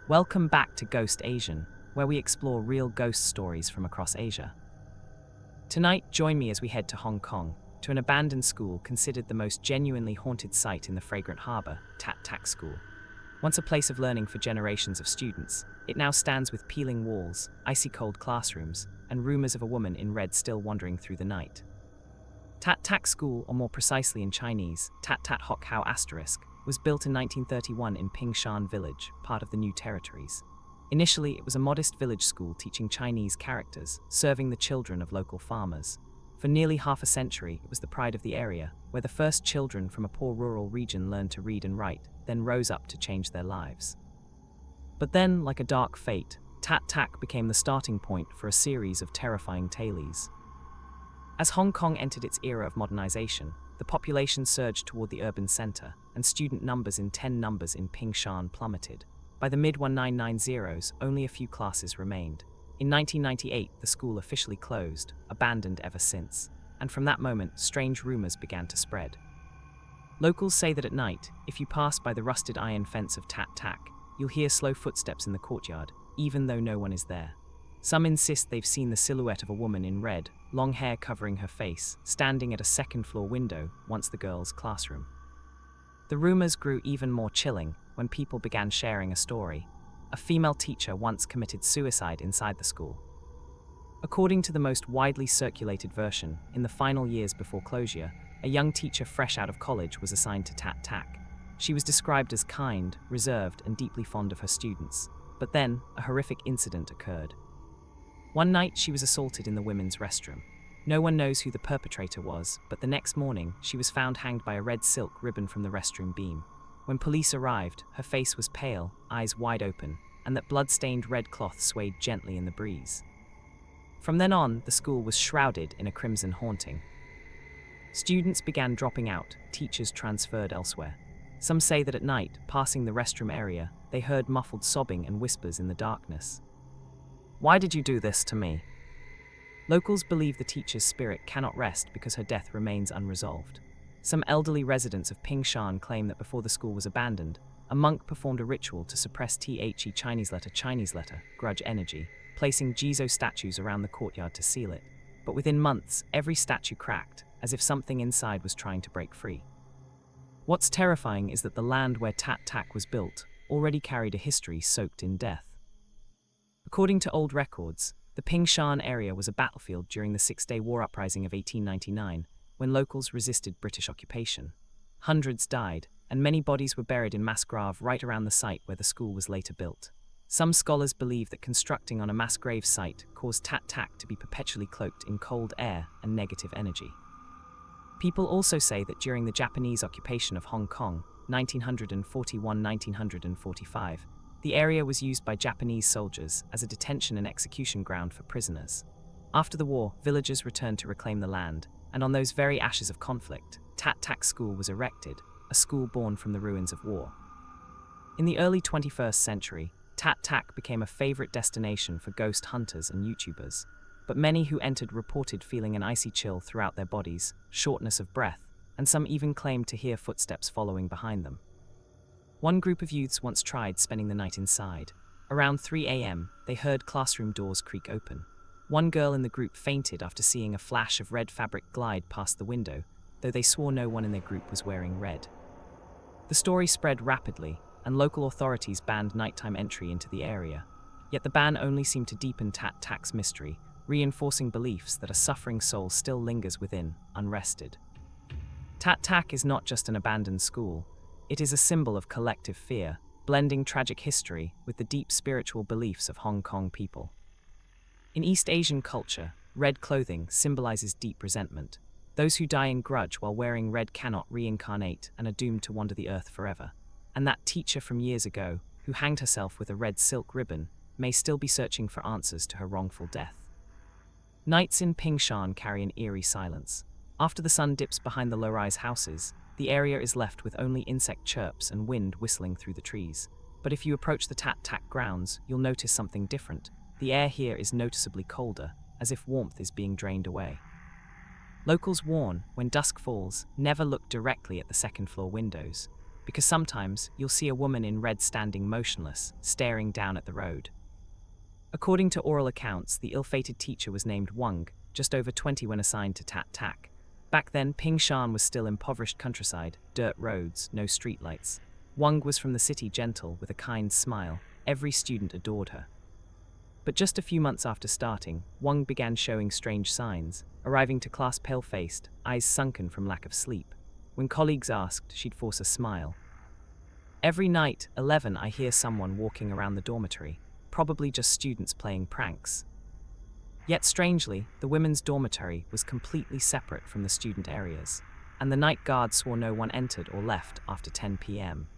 Welcome back to Ghostasian, where we explore real ghost stories from across Asia. Tonight, join me as we head to Hong Kong, to an abandoned school considered the most genuinely haunted site in the fragrant harbour, Tat Tak School. Once a place of learning for generations of students, it now stands with peeling walls, icy cold classrooms, and rumours of a woman in red still wandering through the night. Tat Tak School, or more precisely in Chinese, Tat Tat Hok Hao *, was built in 1931 in Pingshan Village, part of the New Territories. Initially, it was a modest village school teaching Chinese characters, serving the children of local farmers. For nearly half a century, it was the pride of the area, where the first children from a poor rural region learned to read and write, then rose up to change their lives. But then, like a dark fate, Tat Tak became the starting point for a series of terrifying tales. As Hong Kong entered its era of modernization, the population surged toward the urban center, and student numbers in 10 numbers in Pingshan plummeted. By the mid-1990s, only a few classes remained. In 1998, the school officially closed, abandoned ever since, and from that moment, strange rumors began to spread. Locals say that at night, if you pass by the rusted iron fence of Tat Tak, you'll hear slow footsteps in the courtyard, even though no one is there. Some insist they've seen the silhouette of a woman in red, long hair covering her face, standing at a second-floor window, once the girls' classroom. The rumors grew even more chilling when people began sharing a story. A female teacher once committed suicide inside the school. According to the most widely circulated version, in the final years before closure, a young teacher fresh out of college was assigned to Tat Tak. She was described as kind, reserved, and deeply fond of her students. But then, a horrific incident occurred. One night, she was assaulted in the women's restroom. No one knows who the perpetrator was, but the next morning, she was found hanged by a red silk ribbon from the restroom beam. When police arrived, her face was pale, eyes wide open, and that blood-stained red cloth swayed gently in the breeze. From then on, the school was shrouded in a crimson haunting. Students began dropping out, teachers transferred elsewhere. Some say that at night, passing the restroom area, they heard muffled sobbing and whispers in the darkness. "Why did you do this to me?" Locals believe the teacher's spirit cannot rest because her death remains unresolved. Some elderly residents of Pingshan claim that before the school was abandoned, a monk performed a ritual to suppress The Chinese letter, grudge energy, placing Jizo statues around the courtyard to seal it. But within months, every statue cracked, as if something inside was trying to break free. What's terrifying is that the land where Tat Tak was built already carried a history soaked in death. According to old records, the Pingshan area was a battlefield during the Six-Day War Uprising of 1899, when locals resisted British occupation. Hundreds died, and many bodies were buried in mass grave right around the site where the school was later built. Some scholars believe that constructing on a mass grave site caused Tat Tak to be perpetually cloaked in cold air and negative energy. People also say that during the Japanese occupation of Hong Kong, 1941-1945, the area was used by Japanese soldiers as a detention and execution ground for prisoners. After the war, villagers returned to reclaim the land, and on those very ashes of conflict, Tat Tak School was erected, a school born from the ruins of war. In the early 21st century, Tat Tak became a favorite destination for ghost hunters and YouTubers, but many who entered reported feeling an icy chill throughout their bodies, shortness of breath, and some even claimed to hear footsteps following behind them. One group of youths once tried spending the night inside. Around 3 a.m., they heard classroom doors creak open. One girl in the group fainted after seeing a flash of red fabric glide past the window, though they swore no one in their group was wearing red. The story spread rapidly, and local authorities banned nighttime entry into the area. Yet the ban only seemed to deepen Tat Tak's mystery, reinforcing beliefs that a suffering soul still lingers within, unrested. Tat Tak is not just an abandoned school. It is a symbol of collective fear, blending tragic history with the deep spiritual beliefs of Hong Kong people. In East Asian culture, red clothing symbolizes deep resentment. Those who die in grudge while wearing red cannot reincarnate and are doomed to wander the earth forever. And that teacher from years ago, who hanged herself with a red silk ribbon, may still be searching for answers to her wrongful death. Nights in Pingshan carry an eerie silence. After the sun dips behind the low-rise houses, the area is left with only insect chirps and wind whistling through the trees. But if you approach the Tat Tak grounds, you'll notice something different. The air here is noticeably colder, as if warmth is being drained away. Locals warn, when dusk falls, never look directly at the second-floor windows. because sometimes you'll see a woman in red standing motionless, staring down at the road. According to oral accounts, the ill-fated teacher was named Wang, just over 20 when assigned to Tat Tak. Back then, Pingshan was still impoverished countryside, dirt roads, no streetlights. Wang was from the city, gentle, with a kind smile. Every student adored her. But just a few months after starting, Wang began showing strange signs, arriving to class pale-faced, eyes sunken from lack of sleep. When colleagues asked, she'd force a smile. Every night, 11, I hear someone walking around the dormitory, probably just students playing pranks. Yet strangely, the women's dormitory was completely separate from the student areas, and the night guard swore no one entered or left after 10 p.m.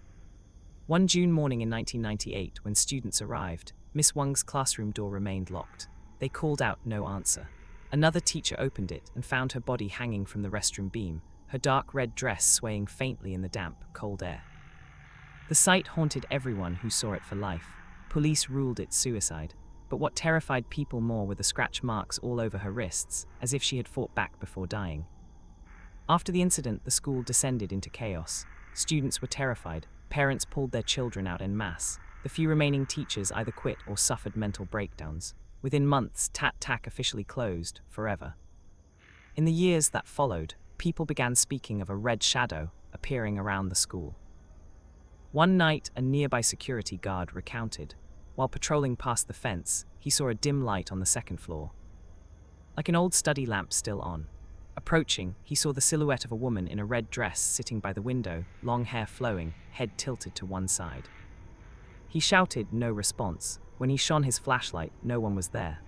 One June morning in 1998, when students arrived, Miss Wang's classroom door remained locked. They called out, no answer. Another teacher opened it and found her body hanging from the restroom beam, her dark red dress swaying faintly in the damp, cold air. The sight haunted everyone who saw it for life. Police ruled it suicide, but what terrified people more were the scratch marks all over her wrists, as if she had fought back before dying. After the incident, the school descended into chaos. Students were terrified, parents pulled their children out en masse. The few remaining teachers either quit or suffered mental breakdowns. Within months, Tat Tak officially closed, forever. In the years that followed, people began speaking of a red shadow appearing around the school. One night, a nearby security guard recounted, while patrolling past the fence, he saw a dim light on the second floor, like an old study lamp still on. Approaching, he saw the silhouette of a woman in a red dress sitting by the window, long hair flowing, head tilted to one side. He shouted, no response. When he shone his flashlight, no one was there.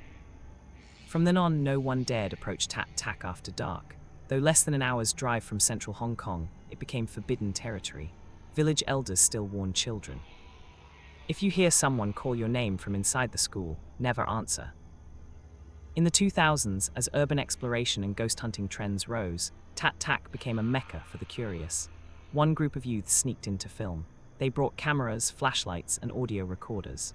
From then on, no one dared approach Tat Tak after dark. Though less than an hour's drive from central Hong Kong, it became forbidden territory. Village elders still warned children. If you hear someone call your name from inside the school, never answer. In the 2000s, as urban exploration and ghost hunting trends rose, Tat Tak became a mecca for the curious. One group of youths sneaked in to film. They brought cameras, flashlights, and audio recorders.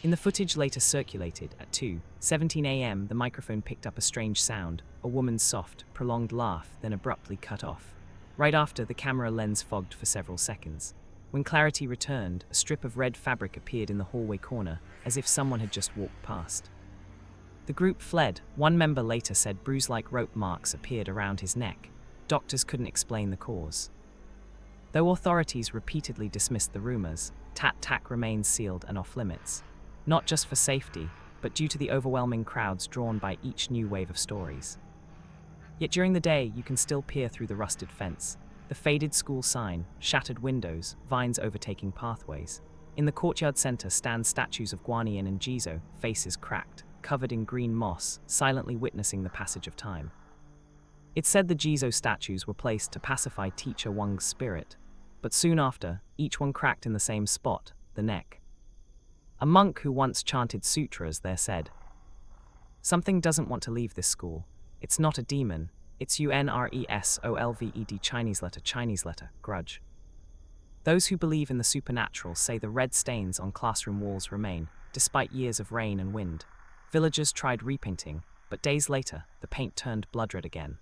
In the footage later circulated at 2:17 a.m., the microphone picked up a strange sound, a woman's soft, prolonged laugh, then abruptly cut off. Right after, the camera lens fogged for several seconds. When clarity returned, a strip of red fabric appeared in the hallway corner, as if someone had just walked past. The group fled. One member later said bruise-like rope marks appeared around his neck. Doctors couldn't explain the cause. Though authorities repeatedly dismissed the rumors, Tat Tak remains sealed and off-limits. Not just for safety, but due to the overwhelming crowds drawn by each new wave of stories. Yet during the day, you can still peer through the rusted fence. The faded school sign, shattered windows, vines overtaking pathways. In the courtyard center stand statues of Guanyin and Jizo, faces cracked, covered in green moss, silently witnessing the passage of time. It's said the Jizo statues were placed to pacify teacher Wang's spirit, but soon after, each one cracked in the same spot, the neck. A monk who once chanted sutras there said, "Something doesn't want to leave this school. It's not a demon, it's UNRESOLVED Chinese letter, grudge." Those who believe in the supernatural say the red stains on classroom walls remain, despite years of rain and wind. Villagers tried repainting, but days later, the paint turned blood-red again.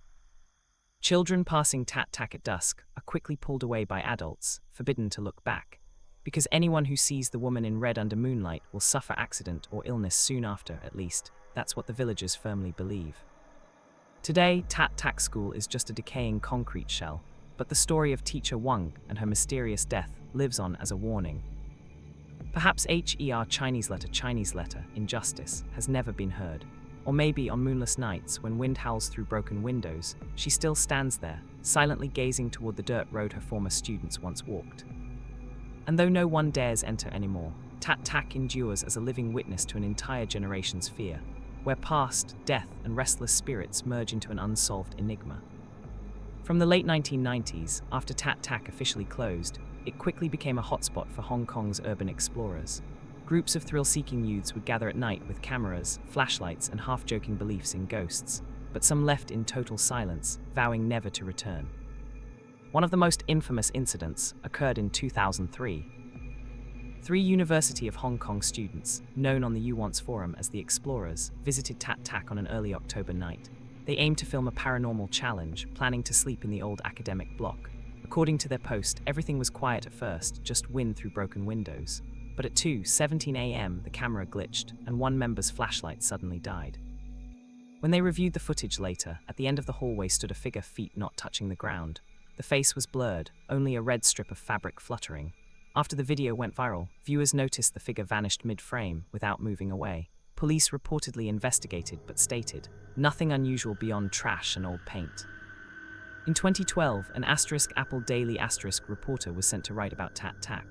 Children passing Tat Tak at dusk are quickly pulled away by adults, forbidden to look back, because anyone who sees the woman in red under moonlight will suffer accident or illness soon after, at least. That's what the villagers firmly believe. Today, Tat Tak School is just a decaying concrete shell, but the story of teacher Wang and her mysterious death lives on as a warning. Perhaps Chinese letter, injustice, has never been heard. Or maybe on moonless nights, when wind howls through broken windows, she still stands there, silently gazing toward the dirt road her former students once walked. And though no one dares enter anymore, Tat Tak endures as a living witness to an entire generation's fear, where past, death, and restless spirits merge into an unsolved enigma. From the late 1990s, after Tat Tak officially closed, it quickly became a hotspot for Hong Kong's urban explorers. Groups of thrill-seeking youths would gather at night with cameras, flashlights, and half-joking beliefs in ghosts, but some left in total silence, vowing never to return. One of the most infamous incidents occurred in 2003. 3 University of Hong Kong students, known on the Yuan's forum as the Explorers, visited Tat Tak on an early October night. They aimed to film a paranormal challenge, planning to sleep in the old academic block. According to their post, everything was quiet at first, just wind through broken windows. But at 2:17 a.m., the camera glitched, and one member's flashlight suddenly died. When they reviewed the footage later, at the end of the hallway stood a figure, feet not touching the ground. The face was blurred, only a red strip of fabric fluttering. After the video went viral, viewers noticed the figure vanished mid-frame without moving away. Police reportedly investigated but stated, nothing unusual beyond trash and old paint. In 2012, an Apple Daily reporter was sent to write about Tat Tak.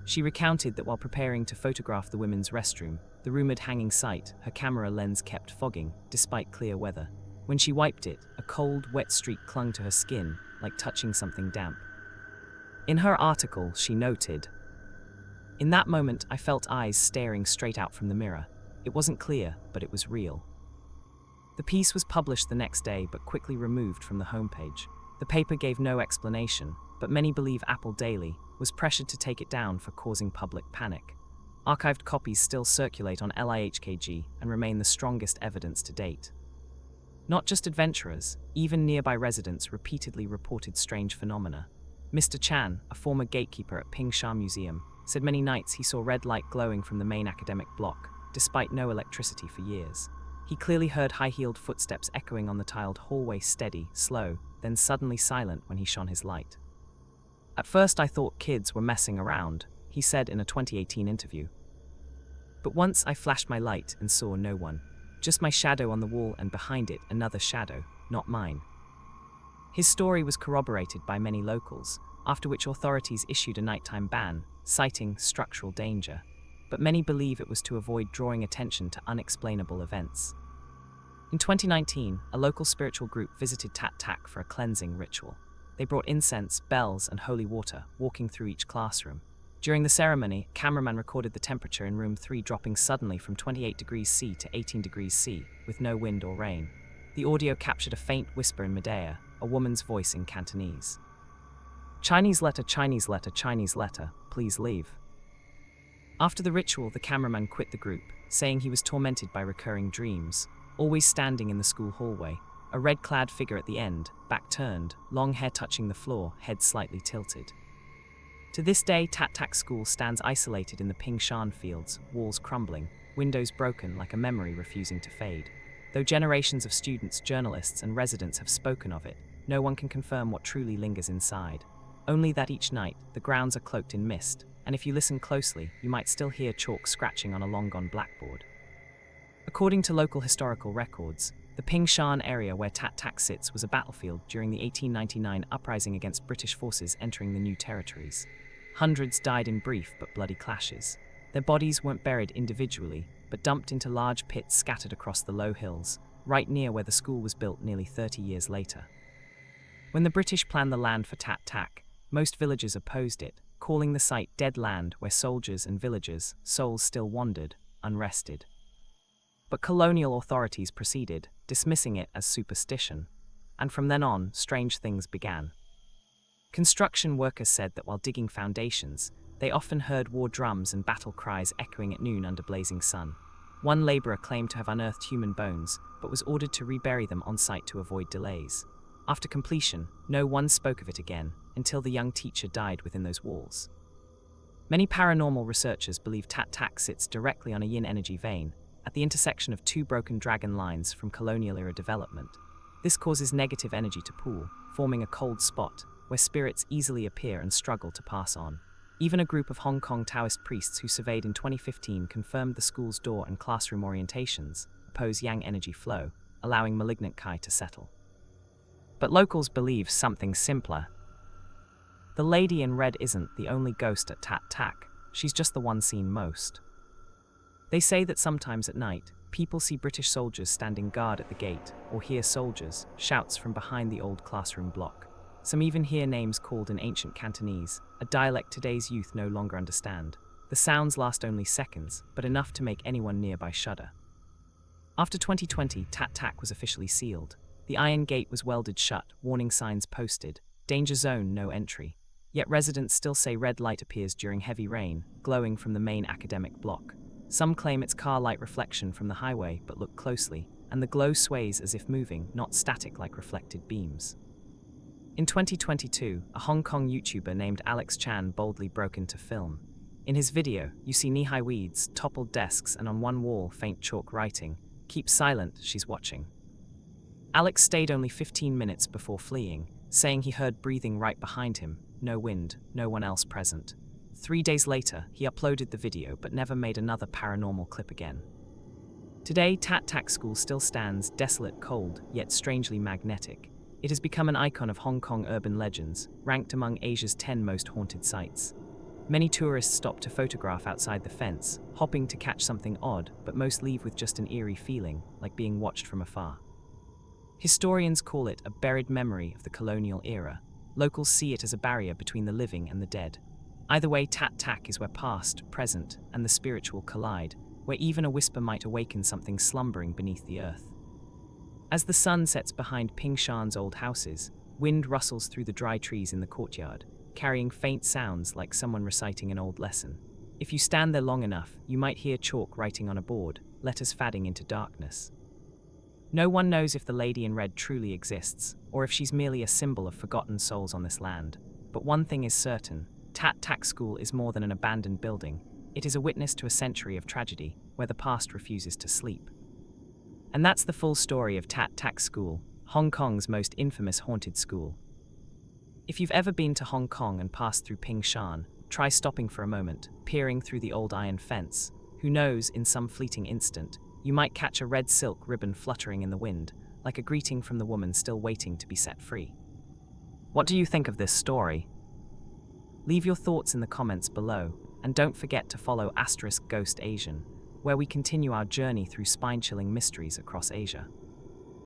She recounted that while preparing to photograph the women's restroom, the rumored hanging site, her camera lens kept fogging, despite clear weather. When she wiped it, a cold, wet streak clung to her skin, like touching something damp. In her article, she noted, "In that moment, I felt eyes staring straight out from the mirror. It wasn't clear, but it was real." The piece was published the next day, but quickly removed from the homepage. The paper gave no explanation, but many believe Apple Daily was pressured to take it down for causing public panic. Archived copies still circulate on LIHKG and remain the strongest evidence to date. Not just adventurers, even nearby residents repeatedly reported strange phenomena. Mr. Chan, a former gatekeeper at Pingshan Museum, said many nights he saw red light glowing from the main academic block, despite no electricity for years. He clearly heard high-heeled footsteps echoing on the tiled hallway, steady, slow, then suddenly silent when he shone his light. "At first I thought kids were messing around," he said in a 2018 interview. "But once I flashed my light and saw no one. Just my shadow on the wall and behind it another shadow, not mine." His story was corroborated by many locals, after which authorities issued a nighttime ban, citing structural danger. But many believe it was to avoid drawing attention to unexplainable events. In 2019, a local spiritual group visited Tat Tak for a cleansing ritual. They brought incense, bells, and holy water, walking through each classroom. During the ceremony, a cameraman recorded the temperature in room 3 dropping suddenly from 28 degrees C to 18 degrees C, with no wind or rain. The audio captured a faint whisper in Medea, a woman's voice in Cantonese. Chinese letter, please leave." After the ritual, the cameraman quit the group, saying he was tormented by recurring dreams, always standing in the school hallway, a red-clad figure at the end, back turned, long hair touching the floor, head slightly tilted. To this day, Tat Tak School stands isolated in the Pingshan fields, walls crumbling, windows broken like a memory refusing to fade. Though generations of students, journalists, and residents have spoken of it, no one can confirm what truly lingers inside. Only that each night, the grounds are cloaked in mist, and if you listen closely, you might still hear chalk scratching on a long-gone blackboard. According to local historical records, the Pingshan area where Tat Tak sits was a battlefield during the 1899 uprising against British forces entering the new territories. Hundreds died in brief but bloody clashes. Their bodies weren't buried individually, but dumped into large pits scattered across the low hills, right near where the school was built nearly 30 years later. When the British planned the land for Tat Tak, most villagers opposed it, calling the site dead land where soldiers and villagers' souls still wandered, unrested. But colonial authorities proceeded, dismissing it as superstition, and from then on, strange things began. Construction workers said that while digging foundations, they often heard war drums and battle cries echoing at noon under blazing sun. One laborer claimed to have unearthed human bones, but was ordered to rebury them on site to avoid delays. After completion, no one spoke of it again, until the young teacher died within those walls. Many paranormal researchers believe Tat Tak sits directly on a yin energy vein, at the intersection of two broken dragon lines from colonial-era development. This causes negative energy to pool, forming a cold spot, where spirits easily appear and struggle to pass on. Even a group of Hong Kong Taoist priests who surveyed in 2015 confirmed the school's door and classroom orientations oppose yang energy flow, allowing malignant Kai to settle. But locals believe something simpler. The lady in red isn't the only ghost at Tat Tak, she's just the one seen most. They say that sometimes at night, people see British soldiers standing guard at the gate, or hear soldiers, shouts from behind the old classroom block. Some even hear names called in ancient Cantonese, a dialect today's youth no longer understand. The sounds last only seconds, but enough to make anyone nearby shudder. After 2020, Tat Tak was officially sealed. The iron gate was welded shut, warning signs posted, danger zone, no entry. Yet residents still say red light appears during heavy rain, glowing from the main academic block. Some claim it's car light reflection from the highway, but look closely, and the glow sways as if moving, not static like reflected beams. In 2022, a Hong Kong YouTuber named Alex Chan boldly broke into film. In his video, you see knee-high weeds, toppled desks, and on one wall, faint chalk writing, "Keep silent, she's watching." Alex stayed only 15 minutes before fleeing, saying he heard breathing right behind him, no wind, no one else present. 3 days later, he uploaded the video but never made another paranormal clip again. Today, Tat Tak School still stands desolate, cold, yet strangely magnetic. It has become an icon of Hong Kong urban legends, ranked among Asia's 10 most haunted sites. Many tourists stop to photograph outside the fence, hoping to catch something odd, but most leave with just an eerie feeling, like being watched from afar. Historians call it a buried memory of the colonial era. Locals see it as a barrier between the living and the dead. Either way, Tat Tak is where past, present, and the spiritual collide, where even a whisper might awaken something slumbering beneath the earth. As the sun sets behind Ping Shan's old houses, wind rustles through the dry trees in the courtyard, carrying faint sounds like someone reciting an old lesson. If you stand there long enough, you might hear chalk writing on a board, letters fading into darkness. No one knows if the lady in red truly exists, or if she's merely a symbol of forgotten souls on this land. But one thing is certain, Tat Tak School is more than an abandoned building. It is a witness to a century of tragedy, where the past refuses to sleep. And that's the full story of Tat Tak School, Hong Kong's most infamous haunted school. If you've ever been to Hong Kong and passed through Ping Shan, try stopping for a moment, peering through the old iron fence. Who knows, in some fleeting instant, you might catch a red silk ribbon fluttering in the wind, like a greeting from the woman still waiting to be set free. What do you think of this story? Leave your thoughts in the comments below, and don't forget to follow *Ghostasian, where we continue our journey through spine-chilling mysteries across Asia.